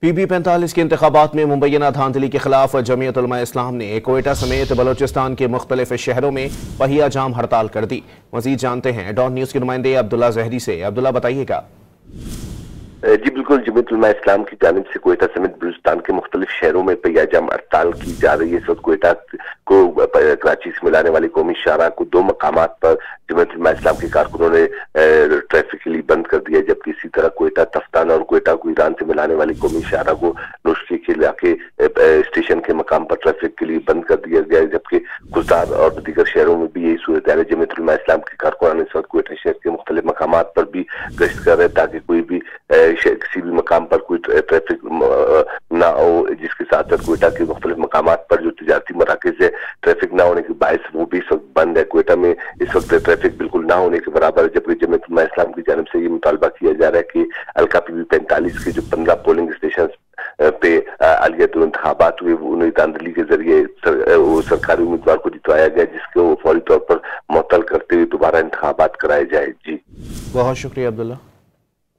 PB45 के इंतखाबात में मुबैना धांधली के खिलाफ जमीयत उलमा इस्लाम ने कोयटा समेत बलोचिस्तान के मुख्तलिफ शहरों में पहिया जाम हड़ताल कर दी। मजीद जानते हैं डॉन न्यूज के नुमाइंदे अब्दुल्ला जहरी से। अब्दुल्ला, बताइएगा। जी बिल्कुल, जमीयत उलमा इस्लाम की जानिब से कोयटा समेत बलूचिस्तान के मुख्तलिफ शहरों में पहिया जाम हड़ताल की जा रही है। इस वक्त कोयटा को कराची से मिलाने वाली कौमी शाहराह को दो मकामात पर जमीयत उलमा इस्लाम के कारकुनों ने ट्रैफिक के लिए बंद कर दिया, जबकि इसी तरह कोयटा तफ्तान और कोयटा को ईरान से मिलाने वाली कौमी शाहराह को नोशरी के इलाके स्टेशन के मकाम पर ट्रैफिक के लिए बंद कर दिया गया है, जबकि गुजदार और दीगर शहरों में भी यही सूरत है। जमीयत उलमा इस्लाम के कारकुनान इस वक्त कोयटा शहर के मुख्तलिफ मकामात पर भी गश्त कर रहे हैं ताकि कोई भी किसी भी मकाम पर कोई ट्रैफिक ना हो, जिसके साथ साथ कोयटा के मुख्तलिफ मकामात पर जो तिजारती मराकज़ है ट्रैफिक ना होने के बायस वो भी इस वक्त बंद है। कोयटा में इस वक्त ट्रैफिक बिल्कुल ना होने के बराबर है, जबकि जमीयत उलमा इस्लाम की जानिब से ये मुतालबा किया जा रहा है कि हल्का PB45 के जो 15 पोलिंग स्टेशन पे आलिया इंतखाबात हुए उन्हें धांधली के जरिए वो सरकारी उम्मीदवार को जितवाया गया, जिसके वो फौरी तौर पर मुअत्तल करते हुए दोबारा इंतखाबात कराए जाए। जी बहुत शुक्रिया अब्दुल्ला।